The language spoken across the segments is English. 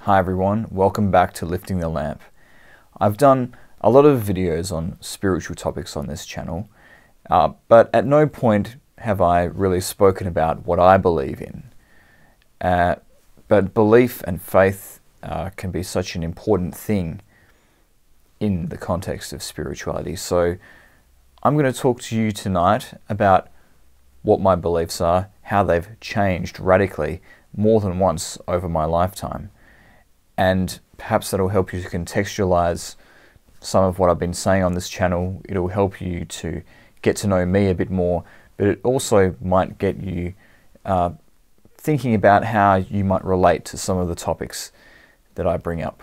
Hi everyone, welcome back to Lifting the Lamp. I've done a lot of videos on spiritual topics on this channel, but at no point have I really spoken about what I believe in. But belief and faith can be such an important thing in the context of spirituality. So I'm going to talk to you tonight about what my beliefs are, how they've changed radically more than once over my lifetime. And perhaps that'll help you to contextualize some of what I've been saying on this channel. It'll help you to get to know me a bit more, but it also might get you thinking about how you might relate to some of the topics that I bring up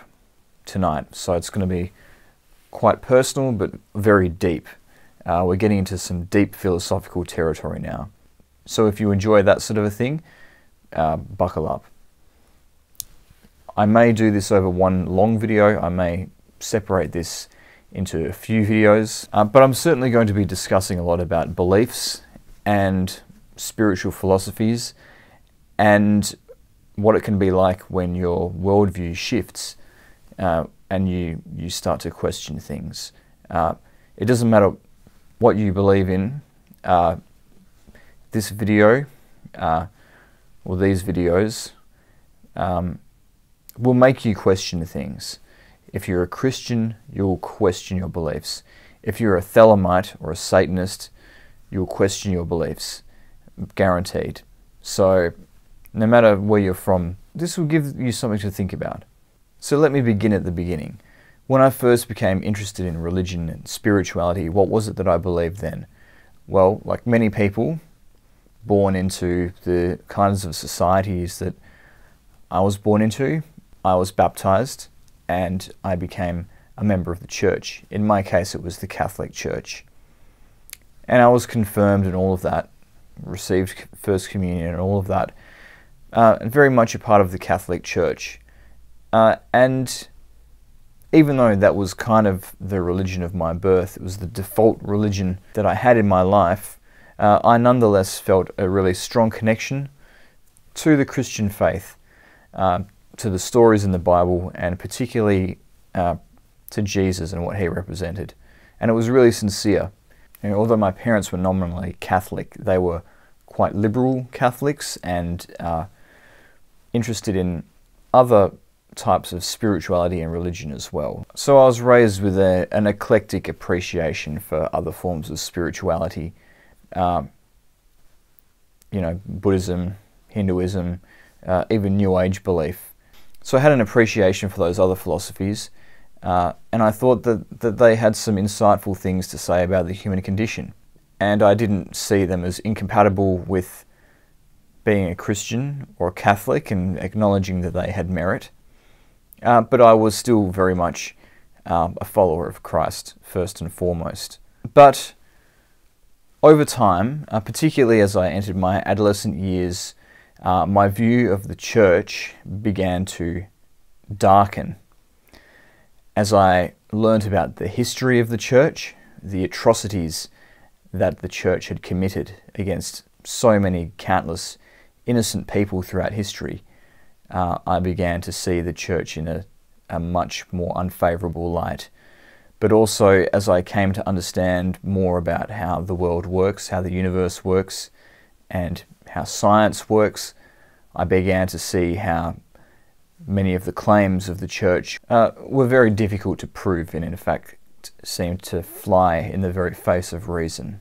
tonight. So it's going to be quite personal, but very deep. We're getting into some deep philosophical territory now. So if you enjoy that sort of a thing, buckle up. I may do this over one long video, I may separate this into a few videos, but I'm certainly going to be discussing a lot about beliefs and spiritual philosophies and what it can be like when your worldview shifts and you start to question things. It doesn't matter what you believe in, this video or these videos will make you question things. If you're a Christian, you'll question your beliefs. If you're a Thelemite or a Satanist, you'll question your beliefs, guaranteed. So no matter where you're from, this will give you something to think about. So let me begin at the beginning. When I first became interested in religion and spirituality, what was it that I believed then? Well, like many people born into the kinds of societies that I was born into, I was baptized and I became a member of the church. In my case, it was the Catholic Church. And I was confirmed and all of that, received First Communion and all of that, and very much a part of the Catholic Church. And even though that was kind of the religion of my birth, it was the default religion that I had in my life, I nonetheless felt a really strong connection to the Christian faith, to the stories in the Bible, and particularly to Jesus and what he represented. And it was really sincere. And although my parents were nominally Catholic, they were quite liberal Catholics and interested in other types of spirituality and religion as well. So I was raised with an eclectic appreciation for other forms of spirituality. You know, Buddhism, Hinduism, even New Age belief. So I had an appreciation for those other philosophies, and I thought that they had some insightful things to say about the human condition. And I didn't see them as incompatible with being a Christian or a Catholic and acknowledging that they had merit. But I was still very much a follower of Christ, first and foremost. But over time, particularly as I entered my adolescent years, my view of the church began to darken. As I learnt about the history of the church, the atrocities that the church had committed against so many countless innocent people throughout history, I began to see the church in a much more unfavourable light. But also, as I came to understand more about how the world works, how the universe works, and how science works, I began to see how many of the claims of the church were very difficult to prove and in fact seemed to fly in the very face of reason.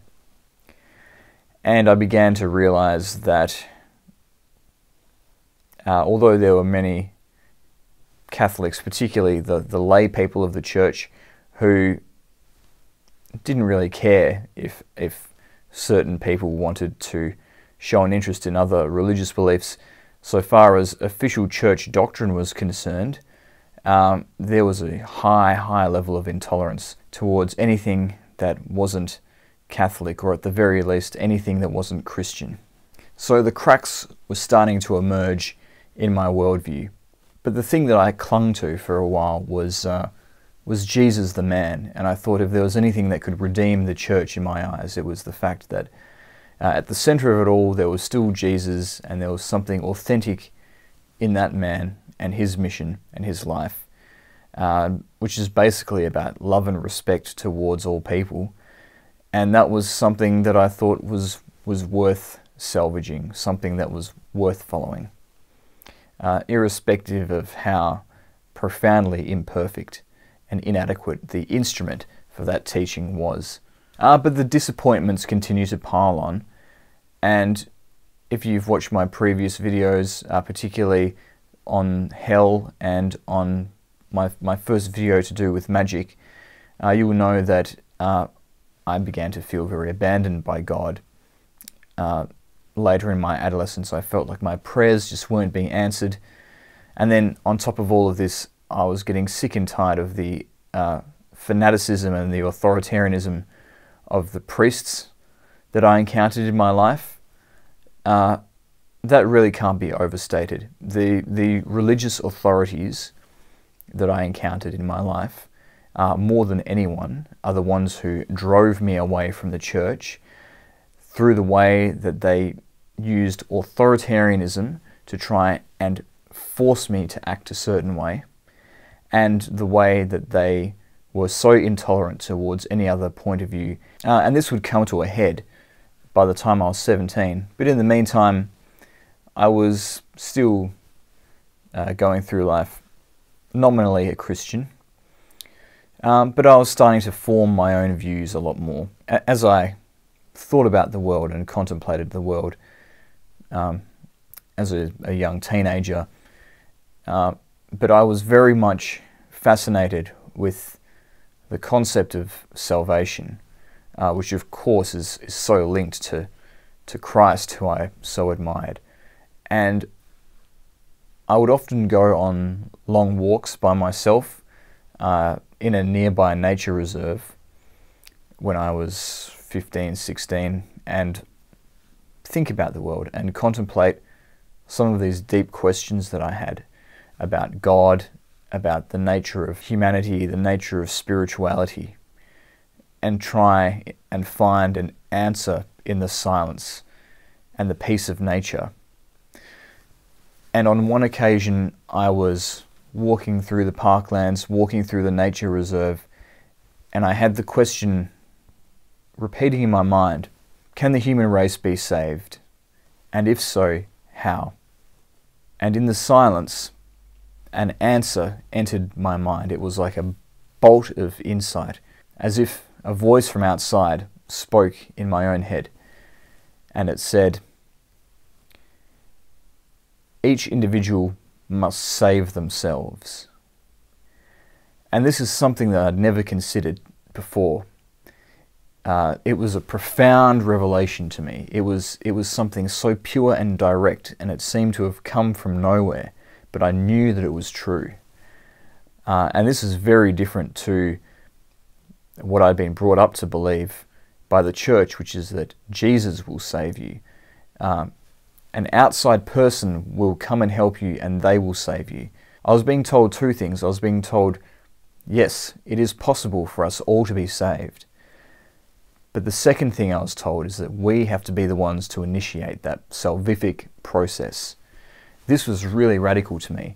And I began to realize that although there were many Catholics, particularly the lay people of the church, who didn't really care if certain people wanted to show an interest in other religious beliefs, so far as official church doctrine was concerned, there was a high level of intolerance towards anything that wasn't Catholic, or at the very least anything that wasn't Christian. So the cracks were starting to emerge in my worldview. But the thing that I clung to for a while was Jesus the man, and I thought if there was anything that could redeem the church in my eyes, it was the fact that at the center of it all there was still Jesus, and there was something authentic in that man, and his mission and his life, which is basically about love and respect towards all people. And that was something that I thought was worth salvaging, something that was worth following, irrespective of how profoundly imperfect and inadequate the instrument for that teaching was. But the disappointments continue to pile on, and if you've watched my previous videos, particularly on hell and on my first video to do with magic, you will know that I began to feel very abandoned by God. Later in my adolescence, I felt like my prayers just weren't being answered. And then on top of all of this, I was getting sick and tired of the fanaticism and the authoritarianism of the priests that I encountered in my life. That really can't be overstated. The religious authorities that I encountered in my life, more than anyone, are the ones who drove me away from the church through the way that they used authoritarianism to try and force me to act a certain way, and the way that they were so intolerant towards any other point of view. And this would come to a head by the time I was 17. But in the meantime, I was still going through life nominally a Christian, but I was starting to form my own views a lot more as I thought about the world and contemplated the world as a young teenager. But I was very much fascinated with the concept of salvation, which of course is so linked to Christ, who I so admired. And I would often go on long walks by myself in a nearby nature reserve when I was 15, 16, and think about the world and contemplate some of these deep questions that I had about God, about the nature of humanity, the nature of spirituality, and try and find an answer in the silence and the peace of nature. And on one occasion, I was walking through the parklands, walking through the nature reserve, and I had the question repeating in my mind, can the human race be saved? And if so, how? And in the silence, an answer entered my mind. It was like a bolt of insight, as if a voice from outside spoke in my own head. And it said, each individual must save themselves. And this is something that I'd never considered before. It was a profound revelation to me. It was something so pure and direct, and it seemed to have come from nowhere, but I knew that it was true. And this is very different to what I'd been brought up to believe by the church, which is that Jesus will save you. An outside person will come and help you, and they will save you. I was being told two things. I was being told, yes, it is possible for us all to be saved. But the second thing I was told is that we have to be the ones to initiate that salvific process. This was really radical to me,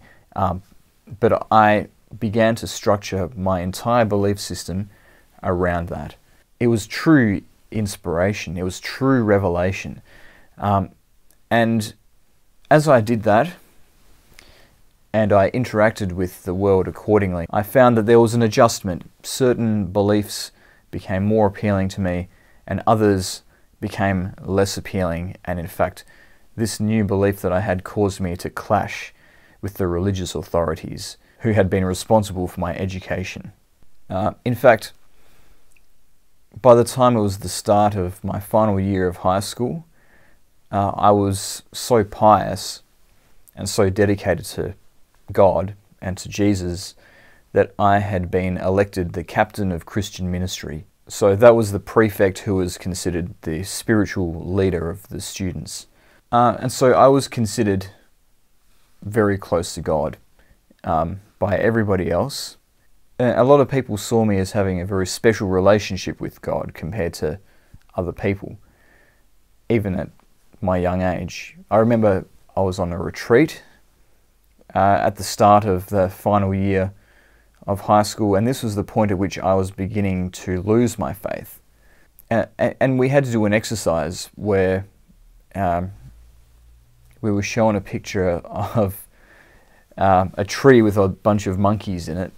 but I began to structure my entire belief system around that. It was true inspiration, it was true revelation. And as I did that, and I interacted with the world accordingly, I found that there was an adjustment. Certain beliefs became more appealing to me, and others became less appealing. And in fact, this new belief that I had caused me to clash with the religious authorities who had been responsible for my education. In fact, by the time it was the start of my final year of high school, I was so pious and so dedicated to God and to Jesus that I had been elected the captain of Christian ministry. So that was the prefect who was considered the spiritual leader of the students. And so I was considered very close to God by everybody else. A lot of people saw me as having a very special relationship with God compared to other people, even at my young age. I remember I was on a retreat at the start of the final year of high school, and this was the point at which I was beginning to lose my faith. And we had to do an exercise where we were shown a picture of a tree with a bunch of monkeys in it,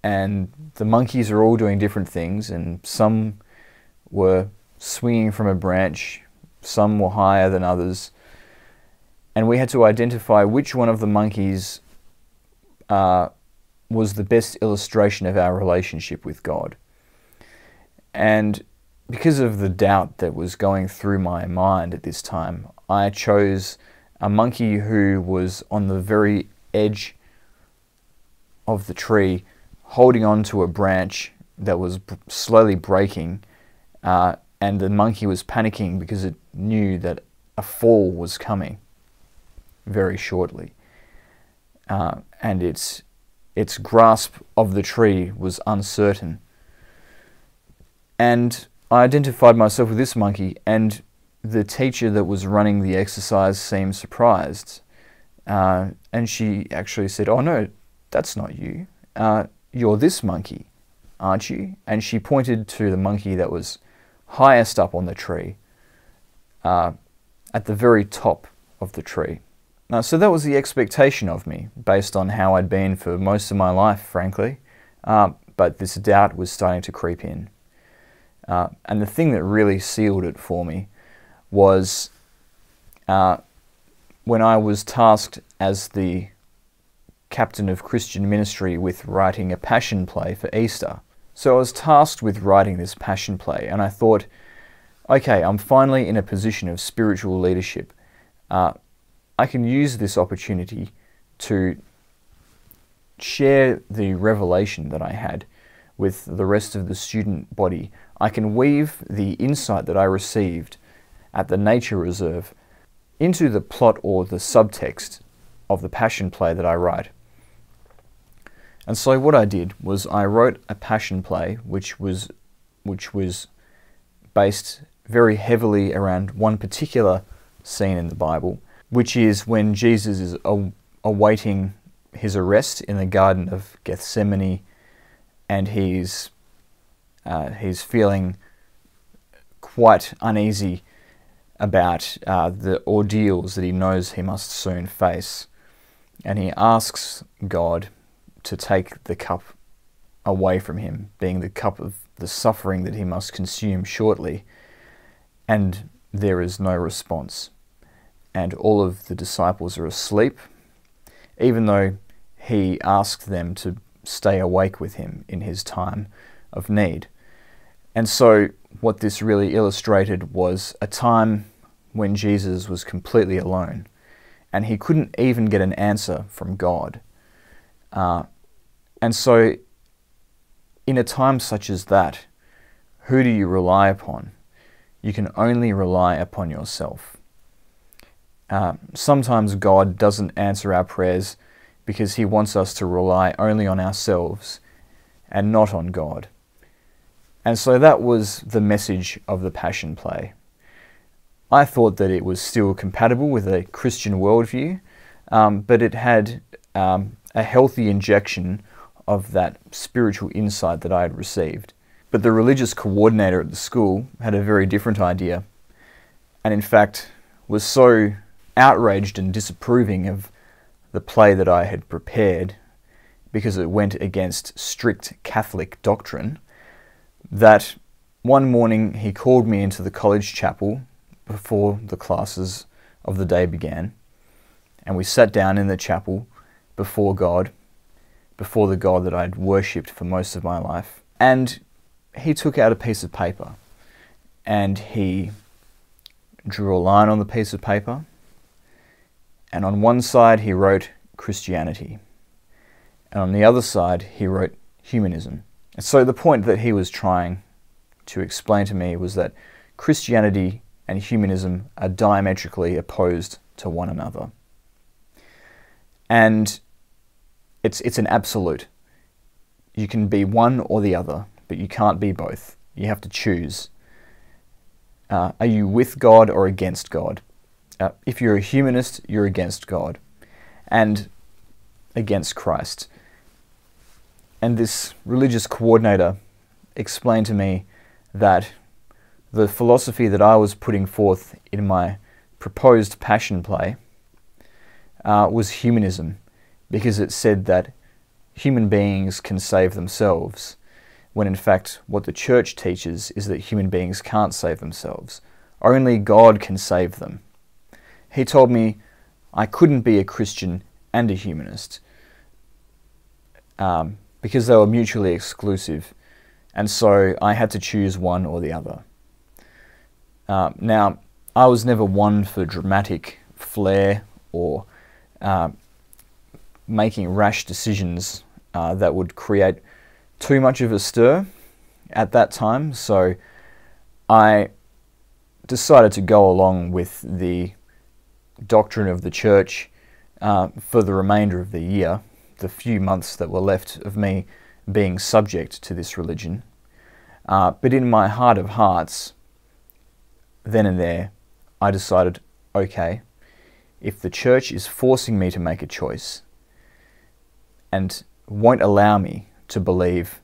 and the monkeys are all doing different things, and some were swinging from a branch, some were higher than others, and we had to identify which one of the monkeys was the best illustration of our relationship with God. And because of the doubt that was going through my mind at this time, I chose a monkey who was on the very edge of the tree, holding on to a branch that was slowly breaking, and the monkey was panicking because it knew that a fall was coming very shortly, and its grasp of the tree was uncertain. And I identified myself with this monkey, and the teacher that was running the exercise seemed surprised, and she actually said, "Oh no, that's not you. You're this monkey, aren't you?" And she pointed to the monkey that was highest up on the tree, at the very top of the tree. So that was the expectation of me, based on how I'd been for most of my life, frankly. But this doubt was starting to creep in. And the thing that really sealed it for me was when I was tasked as the captain of Christian ministry with writing a passion play for Easter. So I was tasked with writing this passion play, and I thought, okay, I'm finally in a position of spiritual leadership. I can use this opportunity to share the revelation that I had with the rest of the student body. I can weave the insight that I received at the nature reserve into the plot or the subtext of the passion play that I write. And so what I did was I wrote a passion play which was based very heavily around one particular scene in the Bible, which is when Jesus is awaiting his arrest in the Garden of Gethsemane, and he's feeling quite uneasy about the ordeals that he knows he must soon face. And he asks God to take the cup away from him, being the cup of the suffering that he must consume shortly. And there is no response. And all of the disciples are asleep, even though he asked them to stay awake with him in his time of need. And so what this really illustrated was a time when Jesus was completely alone, and he couldn't even get an answer from God. And so in a time such as that, who do you rely upon? You can only rely upon yourself. Sometimes God doesn't answer our prayers because he wants us to rely only on ourselves and not on God. And so that was the message of the Passion Play. I thought that it was still compatible with a Christian worldview, but it had a healthy injection of that spiritual insight that I had received. But the religious coordinator at the school had a very different idea, and in fact was so outraged and disapproving of the play that I had prepared, because it went against strict Catholic doctrine, that one morning he called me into the college chapel before the classes of the day began, and we sat down in the chapel before God, before the God that I'd worshipped for most of my life. And he took out a piece of paper, and he drew a line on the piece of paper, and on one side he wrote Christianity, and on the other side he wrote humanism. And so the point that he was trying to explain to me was that Christianity and humanism are diametrically opposed to one another. And it's an absolute. You can be one or the other, but you can't be both. You have to choose. Are you with God or against God? If you're a humanist, you're against God. And against Christ. And this religious coordinator explained to me that the philosophy that I was putting forth in my proposed passion play was humanism, because it said that human beings can save themselves, when in fact what the church teaches is that human beings can't save themselves. Only God can save them. He told me I couldn't be a Christian and a humanist because they were mutually exclusive, and so I had to choose one or the other. Now, I was never one for dramatic flair or making rash decisions that would create too much of a stir at that time, so I decided to go along with the doctrine of the church for the remainder of the year, the few months that were left of me being subject to this religion. But in my heart of hearts, then and there, I decided, okay, if the church is forcing me to make a choice and won't allow me to believe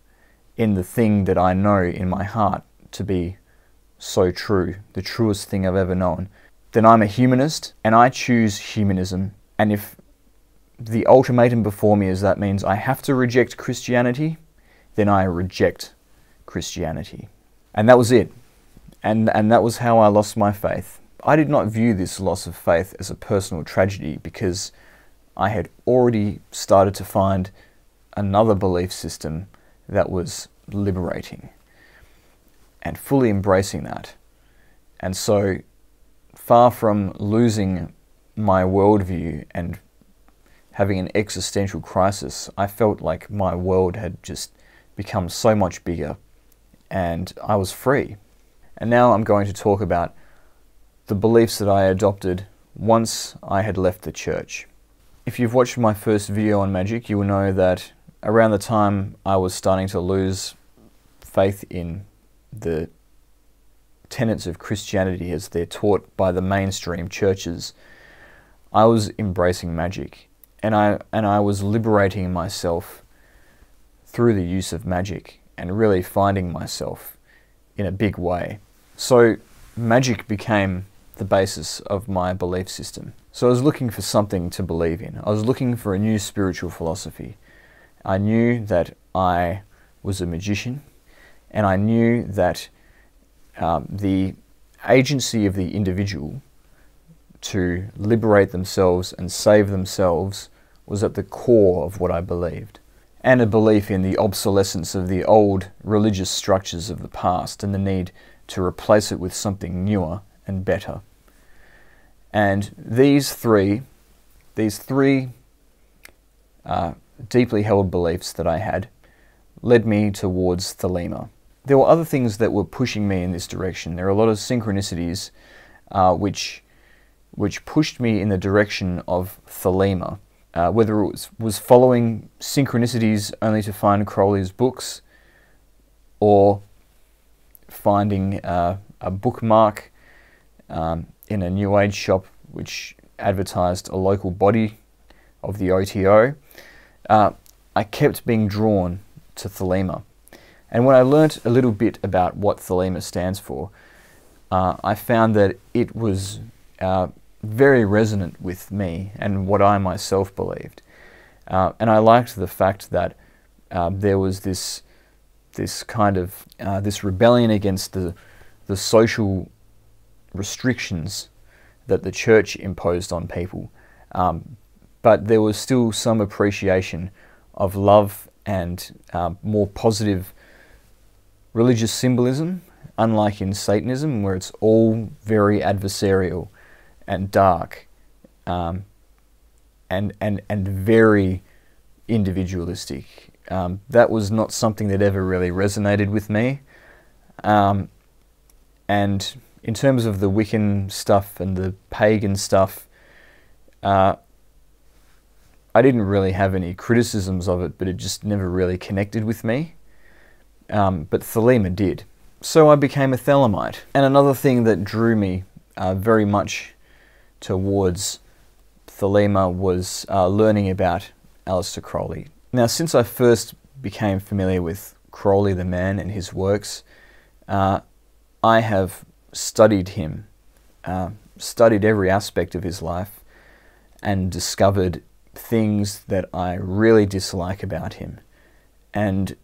in the thing that I know in my heart to be so true, the truest thing I've ever known, then I'm a humanist and I choose humanism. And if the ultimatum before me is that means I have to reject Christianity, then I reject Christianity. And that was it. And that was how I lost my faith. I did not view this loss of faith as a personal tragedy, because I had already started to find another belief system that was liberating and fully embracing that. And so, far from losing my worldview and having an existential crisis, I felt like my world had just become so much bigger and I was free. And now I'm going to talk about the beliefs that I adopted once I had left the church. If you've watched my first video on magic, you will know that around the time I was starting to lose faith in the tenets of Christianity as they're taught by the mainstream churches, I was embracing magic, and I was liberating myself through the use of magic and really finding myself in a big way. So magic became the basis of my belief system. So I was looking for something to believe in. I was looking for a new spiritual philosophy. I knew that I was a magician, and I knew that the agency of the individual to liberate themselves and save themselves was at the core of what I believed, and a belief in the obsolescence of the old religious structures of the past and the need to replace it with something newer and better. And these three deeply held beliefs that I had led me towards Thelema. There were other things that were pushing me in this direction. There are a lot of synchronicities which pushed me in the direction of Thelema. Whether it was following synchronicities only to find Crowley's books, or finding a bookmark in a New Age shop which advertised a local body of the OTO, I kept being drawn to Thelema. And when I learnt a little bit about what Thelema stands for, I found that it was very resonant with me and what I myself believed. And I liked the fact that there was this kind of this rebellion against the social restrictions that the church imposed on people, but there was still some appreciation of love and more positive religious symbolism, unlike in Satanism, where it's all very adversarial and dark, and very individualistic. That was not something that ever really resonated with me. And in terms of the Wiccan stuff and the pagan stuff, I didn't really have any criticisms of it, but it just never really connected with me. But Thelema did. So I became a Thelemite. And another thing that drew me very much towards Thelema was learning about Aleister Crowley. Now, since I first became familiar with Crowley the man and his works, I have studied him, studied every aspect of his life, and discovered things that I really dislike about him. And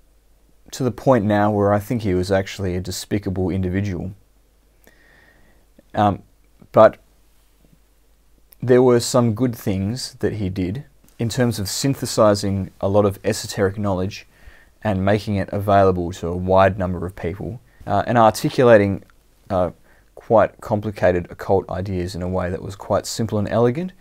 to the point now where I think he was actually a despicable individual. But there were some good things that he did in terms of synthesizing a lot of esoteric knowledge and making it available to a wide number of people, and articulating quite complicated occult ideas in a way that was quite simple and elegant.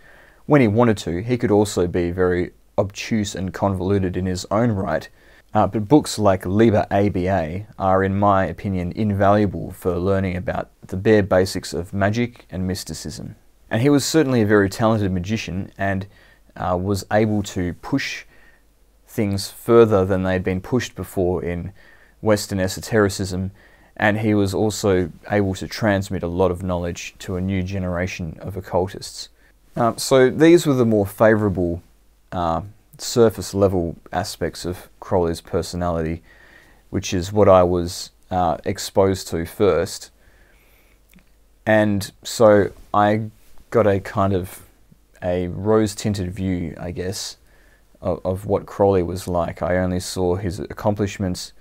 When he wanted to, he could also be very obtuse and convoluted in his own right. But books like Liber ABA are, in my opinion, invaluable for learning about the bare basics of magic and mysticism. And he was certainly a very talented magician, and was able to push things further than they'd been pushed before in Western esotericism, and he was also able to transmit a lot of knowledge to a new generation of occultists. So these were the more favourable surface level aspects of Crowley's personality, which is what I was exposed to first. And so I got a kind of a rose-tinted view, I guess, of what Crowley was like. I only saw his accomplishments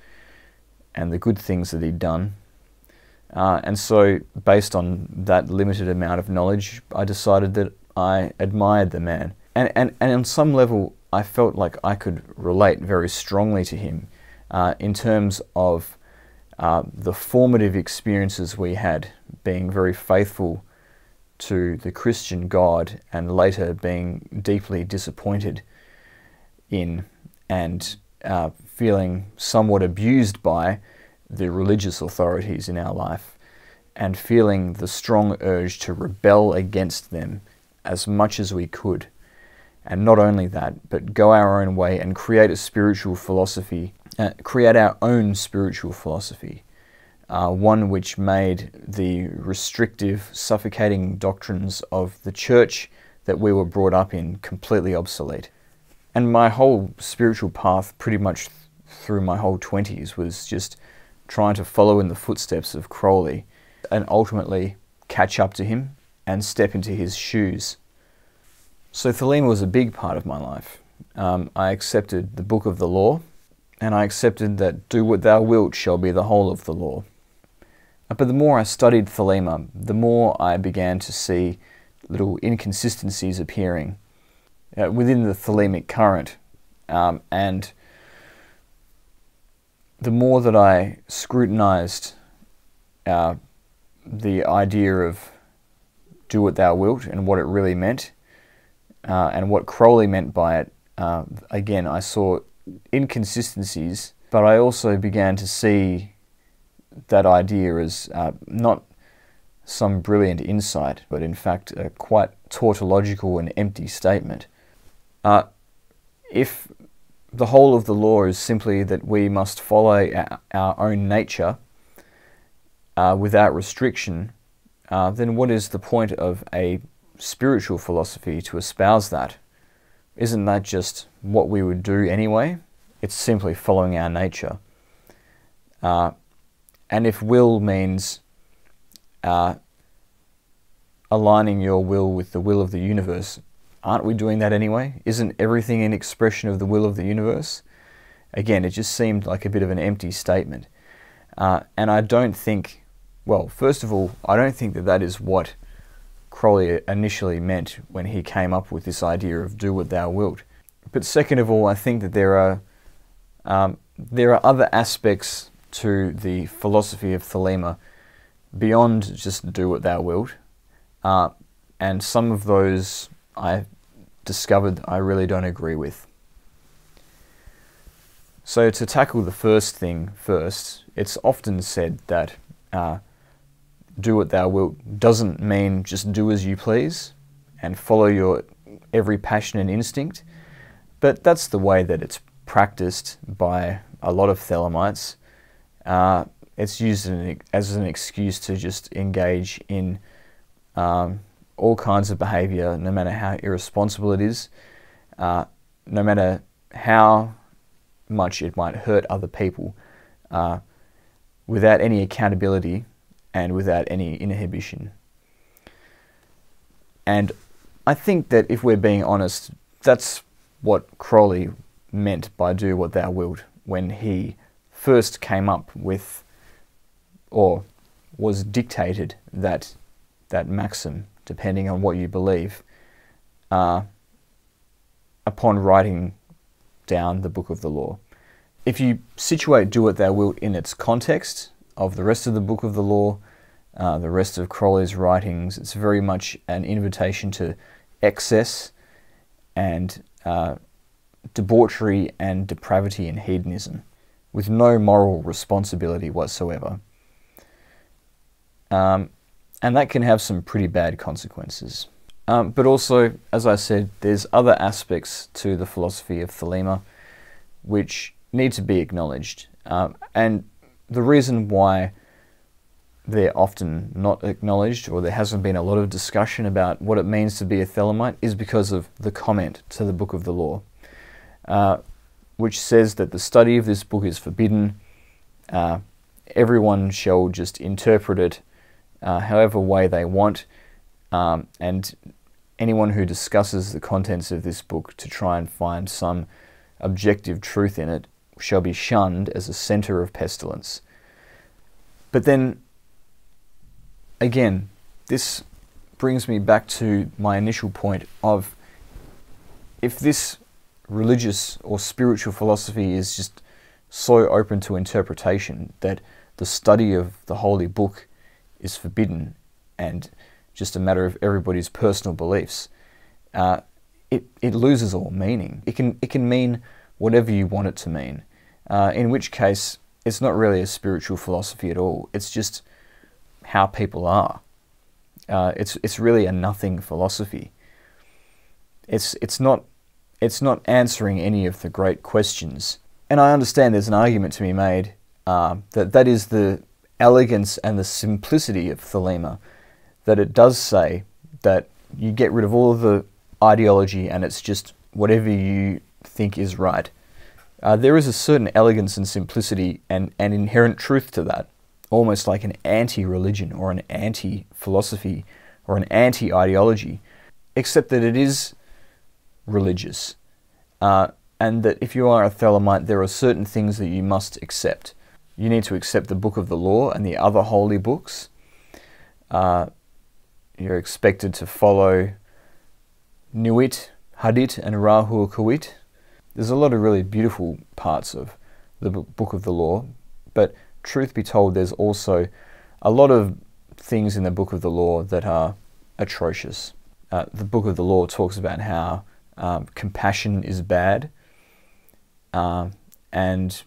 and the good things that he'd done. And so based on that limited amount of knowledge, I decided that I admired the man. And on some level, I felt like I could relate very strongly to him in terms of the formative experiences we had, being very faithful to the Christian God and later being deeply disappointed in and feeling somewhat abused by the religious authorities in our life, and feeling the strong urge to rebel against them as much as we could. And not only that, but go our own way and create a spiritual philosophy, create our own spiritual philosophy, one which made the restrictive, suffocating doctrines of the church that we were brought up in completely obsolete. And my whole spiritual path, pretty much through my whole 20s, was just trying to follow in the footsteps of Crowley and ultimately catch up to him and step into his shoes. So Thelema was a big part of my life. I accepted the book of the law, and I accepted that do what thou wilt shall be the whole of the law. But the more I studied Thelema, the more I began to see little inconsistencies appearing within the Thelemic current. And the more that I scrutinized the idea of do what thou wilt and what it really meant, and what Crowley meant by it, again, I saw inconsistencies, but I also began to see that idea as not some brilliant insight, but in fact a quite tautological and empty statement. If the whole of the law is simply that we must follow our own nature without restriction, then what is the point of a spiritual philosophy to espouse that? Isn't that just what we would do anyway? It's simply following our nature. And if will means aligning your will with the will of the universe, aren't we doing that anyway? Isn't everything an expression of the will of the universe? Again, it just seemed like a bit of an empty statement. And I don't think, well, first of all, I don't think that that is what Crowley initially meant when he came up with this idea of do what thou wilt. But second of all, I think that there are other aspects to the philosophy of Thelema beyond just do what thou wilt. And some of those I discovered I really don't agree with. So to tackle the first thing first, it's often said that do what thou wilt doesn't mean just do as you please and follow your every passion and instinct, but that's the way that it's practiced by a lot of Thelemites. It's used as an excuse to just engage in all kinds of behaviour, no matter how irresponsible it is. no matter how much it might hurt other people, without any accountability and without any inhibition. And I think that if we're being honest, that's what Crowley meant by do what thou wilt when he first came up with, or was dictated, that maxim, depending on what you believe, upon writing down the Book of the Law. If you situate do what thou wilt in its context of the rest of the Book of the Law, the rest of Crowley's writings, it's very much an invitation to excess and debauchery and depravity and hedonism, with no moral responsibility whatsoever. And that can have some pretty bad consequences. But also, as I said, there's other aspects to the philosophy of Thelema which need to be acknowledged. And the reason why they're often not acknowledged, or there hasn't been a lot of discussion about what it means to be a Thelemite, is because of the comment to the Book of the Law, which says that the study of this book is forbidden. Everyone shall just interpret it however way they want, and anyone who discusses the contents of this book to try and find some objective truth in it shall be shunned as a centre of pestilence. But then, again, this brings me back to my initial point of, if this religious or spiritual philosophy is just so open to interpretation that the study of the Holy Book is forbidden and just a matter of everybody's personal beliefs, it loses all meaning. It can mean whatever you want it to mean, in which case it's not really a spiritual philosophy at all. It's just how people are. It's really a nothing philosophy. It's not answering any of the great questions. And I understand there's an argument to be made that is the elegance and the simplicity of Thelema, that it does say that you get rid of all of the ideology and it's just whatever you think is right. There is a certain elegance and simplicity and inherent truth to that, almost like an anti-religion or an anti-philosophy or an anti-ideology, except that it is religious. And that if you are a Thelemite, there are certain things that you must accept. You need to accept the Book of the Law and the other holy books. You're expected to follow Nuit, Hadith, and Rahul Kawit. There's a lot of really beautiful parts of the Book of the Law, but truth be told, there's also a lot of things in the Book of the Law that are atrocious. The Book of the Law talks about how compassion is bad, and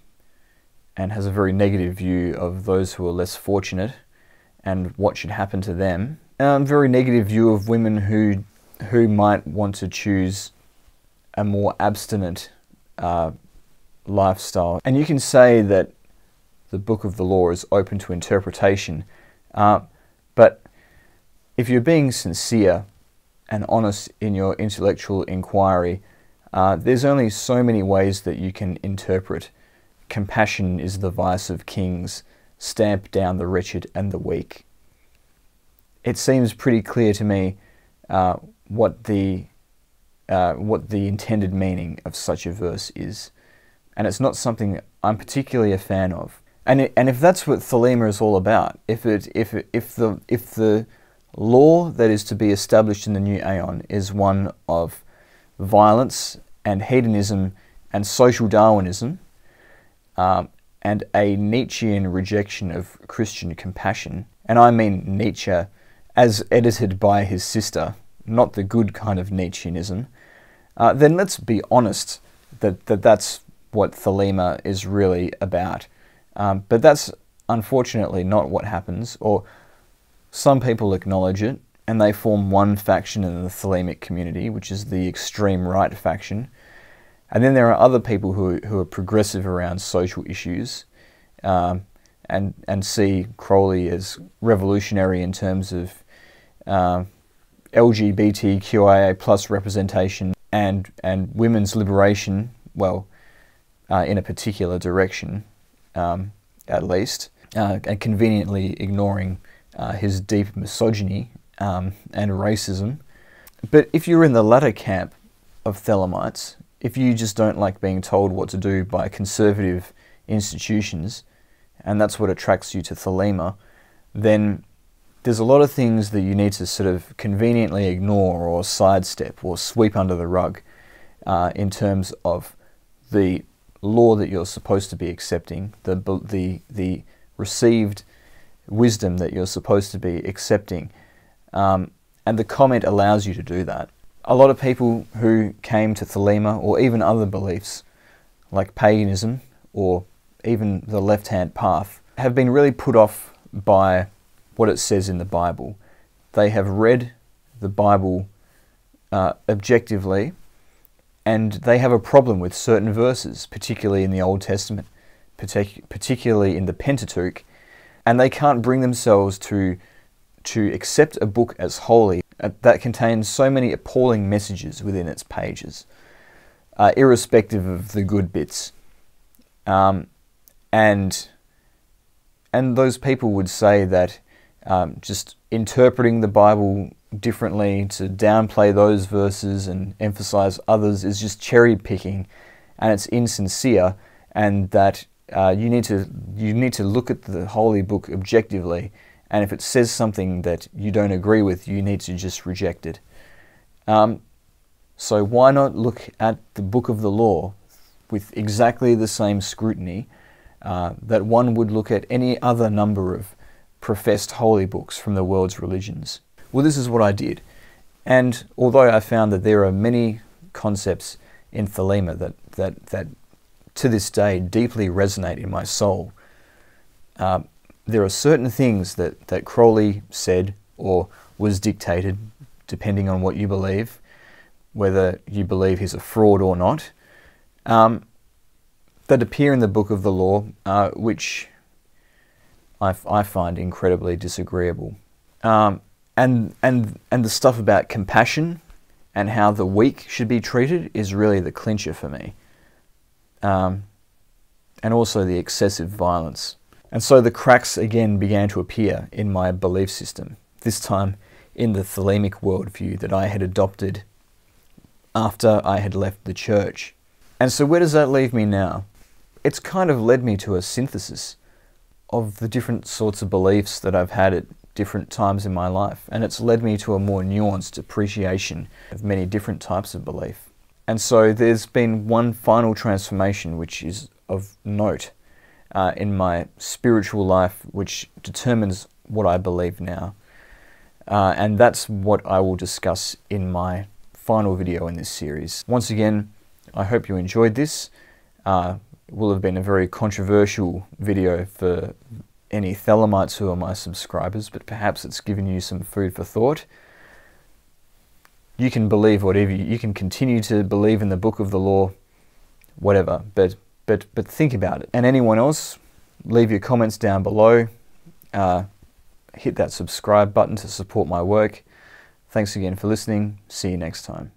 has a very negative view of those who are less fortunate and what should happen to them. Very negative view of women who might want to choose a more abstinent lifestyle. And you can say that the Book of the Law is open to interpretation, but if you're being sincere and honest in your intellectual inquiry, there's only so many ways that you can interpret compassion is the vice of kings, stamp down the wretched and the weak. It seems pretty clear to me what the intended meaning of such a verse is, and it's not something I'm particularly a fan of. And if that's what Thelema is all about, if the law that is to be established in the new aeon is one of violence and hedonism and social Darwinism, and a Nietzschean rejection of Christian compassion, and I mean Nietzsche as edited by his sister, not the good kind of Nietzscheanism, then let's be honest that that's what Thelema is really about. But that's unfortunately not what happens, or some people acknowledge it, and they form one faction in the Thelemic community, which is the extreme right faction. And then there are other people who are progressive around social issues, and see Crowley as revolutionary in terms of LGBTQIA+ representation and women's liberation, well, in a particular direction, at least, and conveniently ignoring his deep misogyny and racism. But if you're in the latter camp of Thelemites, if you just don't like being told what to do by conservative institutions, and that's what attracts you to Thelema, then there's a lot of things that you need to sort of conveniently ignore or sidestep or sweep under the rug in terms of the law that you're supposed to be accepting, the received wisdom that you're supposed to be accepting. And the comment allows you to do that. A lot of people who came to Thelema, or even other beliefs like paganism or even the left-hand path, have been really put off by what it says in the Bible. They have read the Bible objectively, and they have a problem with certain verses, particularly in the Old Testament, particularly in the Pentateuch, and they can't bring themselves to accept a book as holy that contains so many appalling messages within its pages, irrespective of the good bits. And those people would say that just interpreting the Bible differently to downplay those verses and emphasize others is just cherry picking, and it's insincere, and that you need to look at the holy book objectively, and if it says something that you don't agree with, you need to just reject it. So why not look at the book of the law with exactly the same scrutiny that one would look at any other number of professed holy books from the world's religions? Well, this is what I did. And although I found that there are many concepts in Thelema that to this day deeply resonate in my soul, there are certain things that Crowley said or was dictated, depending on what you believe, whether you believe he's a fraud or not, that appear in the book of the law, which I find incredibly disagreeable. And the stuff about compassion and how the weak should be treated is really the clincher for me. And also the excessive violence. And so the cracks again began to appear in my belief system, this time in the Thelemic worldview that I had adopted after I had left the church. And so where does that leave me now? It's kind of led me to a synthesis of the different sorts of beliefs that I've had at different times in my life, and it's led me to a more nuanced appreciation of many different types of belief. And so there's been one final transformation which is of note in my spiritual life, which determines what I believe now. And that's what I will discuss in my final video in this series. Once again, I hope you enjoyed this. It will have been a very controversial video for any Thelemites who are my subscribers, but perhaps it's given you some food for thought. You can believe whatever, you can continue to believe in the book of the law, whatever, but think about it. And anyone else, leave your comments down below. Hit that subscribe button to support my work. Thanks again for listening. See you next time.